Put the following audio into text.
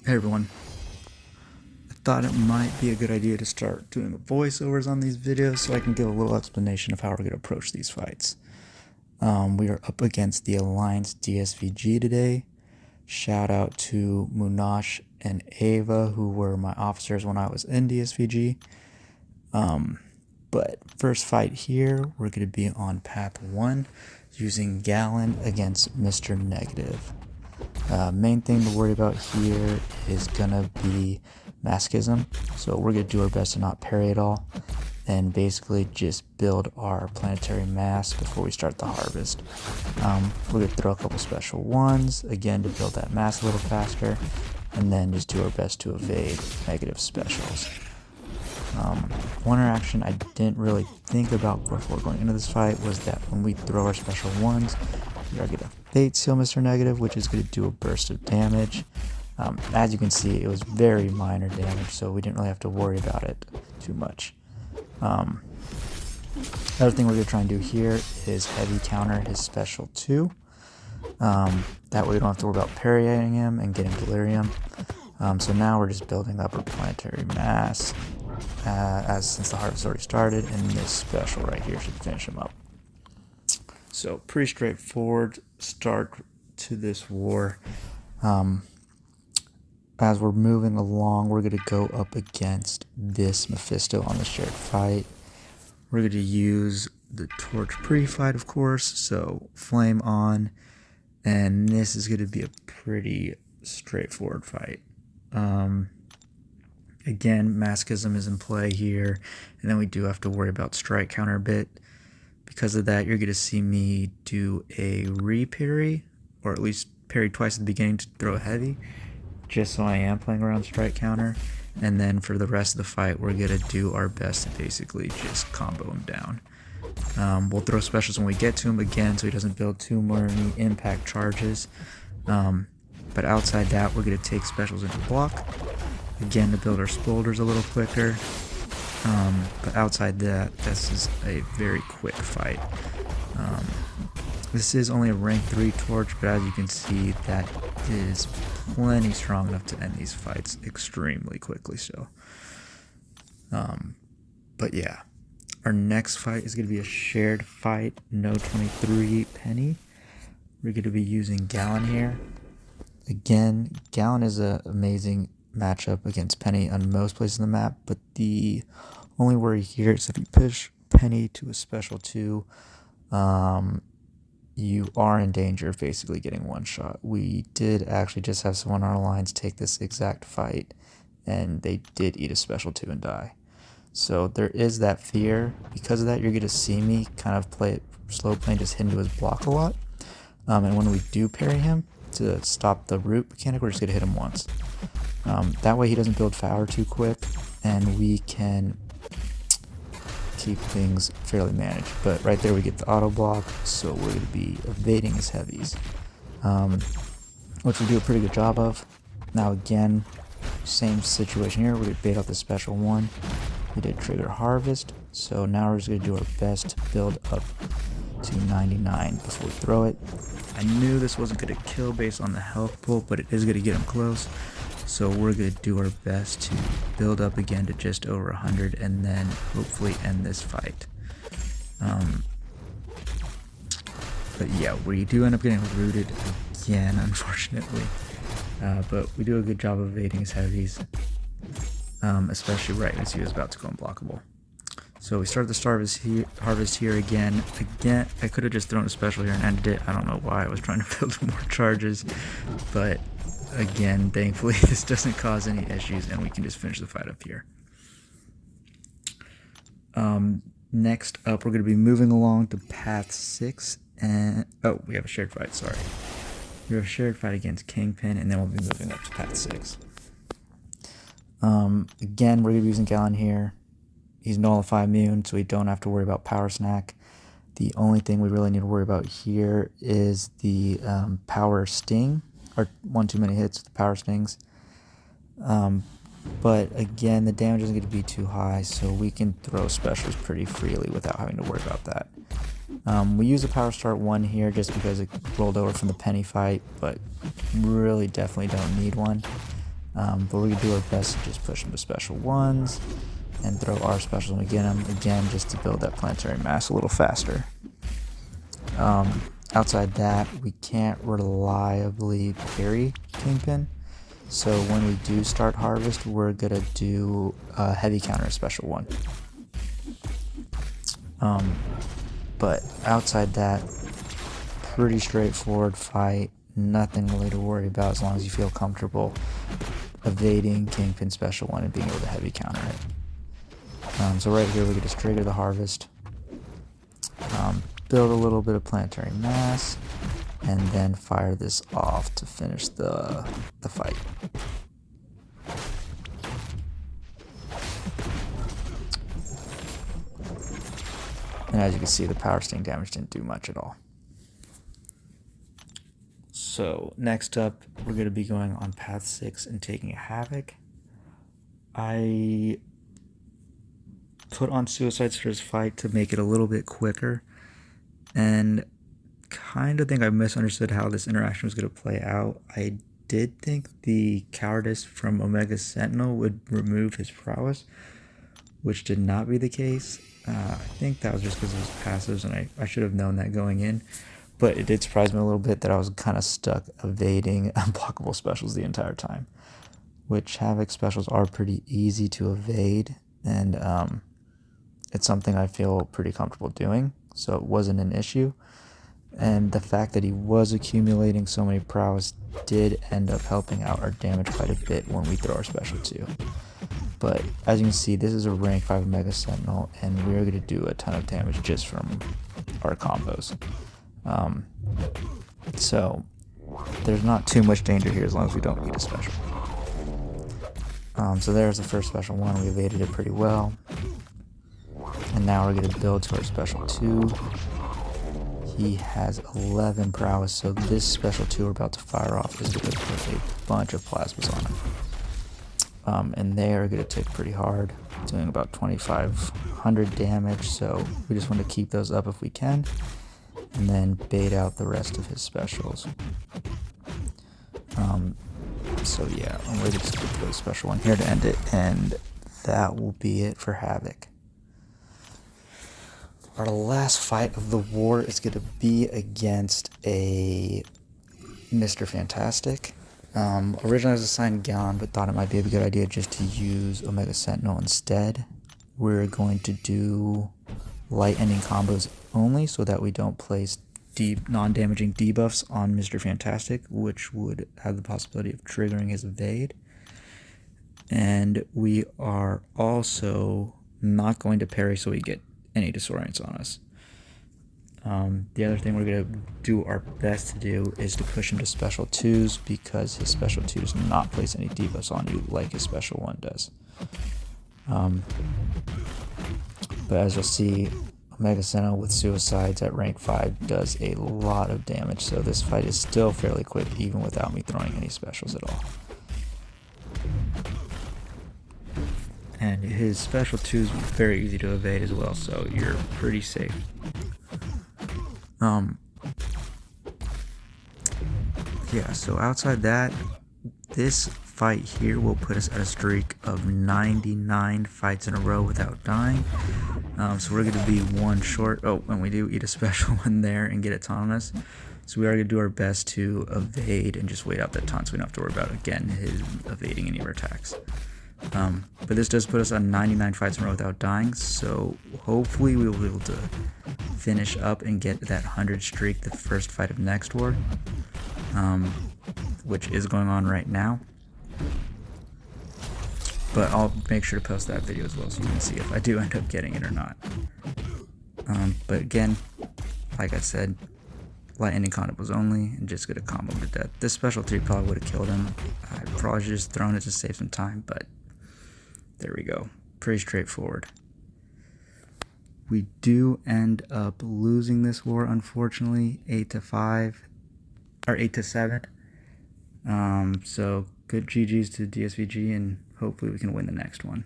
Hey everyone, I thought it might be a good idea to start doing the voiceovers on these videos so I can give a little explanation of how we're going to approach these fights. We are up against the Alliance DSVG today. Shout out to Munash and Ava, who were my officers when I was in DSVG. But first fight here, we're going to be on path 1 using Galan against Mr. Negative. Main thing to worry about here is gonna be masochism, so we're gonna do our best to not parry at all and basically just build our planetary mass before we start the harvest. We're gonna throw a couple special ones again to build that mass a little faster, and then just do our best to evade negative specials. One interaction I didn't really think about before going into this fight was that when we throw our special ones, we are going to Fate Seal Mr. Negative, which is going to do a burst of damage. As you can see, it was very minor damage, so we didn't really have to worry about it too much. The other thing we're going to try and do here is heavy counter his special 2. That way we don't have to worry about parrying him and getting delirium. So now we're just building up our planetary mass, since the harvest already started, and this special right here should finish him up. So pretty straightforward start to this war. As we're moving along, we're going to go up against this Mephisto on the shared fight. We're going to use the torch pre-fight, of course, so flame on, and this is going to be a pretty straightforward fight. Again, masochism is in play here, and then we do have to worry about strike counter a bit. Because of that, you're going to see me do a re-parry, or at least parry twice at the beginning to throw heavy, just so I am playing around strike counter. And then for the rest of the fight, we're going to do our best to basically just combo him down. We'll throw specials when we get to him again, so he doesn't build too many impact charges. But outside that, we're going to take specials into block, again to build our scolders a little quicker. But outside that, this is a very quick fight. This is only a rank 3 torch, but as you can see, that is plenty strong enough to end these fights extremely quickly. So, but yeah, our next fight is going to be a shared fight, No 23 Peni. We're going to be using Galan here. Again, Galan is an amazing matchup against Peni on most places on the map, but the only worry here is if you push Peni to a special 2, you are in danger of basically getting one shot. We did actually just have someone on our lines take this exact fight, and they did eat a special 2 and die. So there is that fear. Because of that, you're going to see me kind of play it slow play and just hit into his block a lot. And when we do parry him to stop the root mechanic, we're just going to hit him once. That way he doesn't build power too quick, and we can keep things fairly managed. But right there we get the auto block, so we're going to be evading his heavies, which we do a pretty good job of. Now again, same situation here. We're going to bait out the special 1. We did trigger harvest, so now we're just going to do our best to build up to 99 before we throw it. I knew this wasn't going to kill based on the health pool, but it is going to get him close. So we're going to do our best to build up again to just over 100 and then hopefully end this fight. But yeah, we do end up getting rooted again, unfortunately. But we do a good job of evading his heavies, especially right as he was about to go unblockable. So we started the harvest here again. I could have just thrown a special here and ended it. I don't know why I was trying to build more charges, but again, thankfully this doesn't cause any issues and we can just finish the fight up here. Next up, we're going to be moving along to path 6, and we have a shared fight, sorry. We have a shared fight against Kingpin, and then we'll be moving up to path 6. Again, we're going to be using Galan here. He's nullify immune, so we don't have to worry about power snack. The only thing we really need to worry about here is the power sting, or 1 too many hits with the power stings. But again, the damage isn't going to be too high, so we can throw specials pretty freely without having to worry about that. We use a power start 1 here just because it rolled over from the Peni fight, but really definitely don't need one. But we're going to do our best to just push him to special ones and throw our specials and get him again just to build that planetary mass a little faster. Outside that, we can't reliably parry Kingpin. So when we do start Harvest, we're going to do a heavy counter special one. But outside that, pretty straightforward fight. Nothing really to worry about as long as you feel comfortable evading Kingpin special one and being able to heavy counter it. So right here we can just trigger the Harvest, build a little bit of planetary mass, and then fire this off to finish the fight. And as you can see, the power sting damage didn't do much at all. So next up, we're going to be going on path 6 and taking a Havok. I put on suicides for this fight to make it a little bit quicker, and kind of think I misunderstood how this interaction was going to play out. I did think the cowardice from Omega Sentinel would remove his prowess, which did not be the case. I think that was just because of his passives, and I should have known that going in. But it did surprise me a little bit that I was kind of stuck evading unblockable specials the entire time, which Havok specials are pretty easy to evade, and it's something I feel pretty comfortable doing, so it wasn't an issue. And the fact that he was accumulating so many prowess did end up helping out our damage quite a bit when we throw our special 2. But as you can see, this is a rank 5 Mega Sentinel, and we're going to do a ton of damage just from our combos. So there's not too much danger here as long as we don't need a special. So there's the first special one. We evaded it pretty well. And now we're going to build to our special 2. He has 11 prowess, so this special 2 we're about to fire off is going to put a bunch of plasmas on him. And they are going to tick pretty hard, doing about 2,500 damage, so we just want to keep those up if we can, and then bait out the rest of his specials. So yeah, I'm ready to skip the special one here to end it, and that will be it for Havok. Our last fight of the war is going to be against a Mr. Fantastic. Originally I was assigned Galan, but thought it might be a good idea just to use Omega Sentinel instead. We're going to do light ending combos only so that we don't place non-damaging debuffs on Mr. Fantastic, which would have the possibility of triggering his evade. And we are also not going to parry so we get any disorients on us. The other thing we're going to do our best to do is to push him to special 2s, because his special 2 does not place any debuffs on you like his special 1 does. But as you'll see, Omega Sentinel with suicides at rank 5 does a lot of damage, so this fight is still fairly quick even without me throwing any specials at all. And his special 2 is very easy to evade as well, so you're pretty safe. Yeah, so outside that, this fight here will put us at a streak of 99 fights in a row without dying. So we're going to be one short. Oh, and we do eat a special one there and get a taunt on us. So we are going to do our best to evade and just wait out that taunt so we don't have to worry about, again, his evading any of our attacks. But this does put us on 99 fights in a row without dying, so hopefully we will be able to finish up and get that 100 streak the first fight of next war, which is going on right now. But I'll make sure to post that video as well so you can see if I do end up getting it or not. But again, like I said, light ending combos only, and just gonna combo him to death. This special 3 probably would have killed him. I probably should have just thrown it to save some time, but there we go. Pretty straightforward. We do end up losing this war, unfortunately, 8-5 or 8-7. So good GGs to DSVG, and hopefully we can win the next one.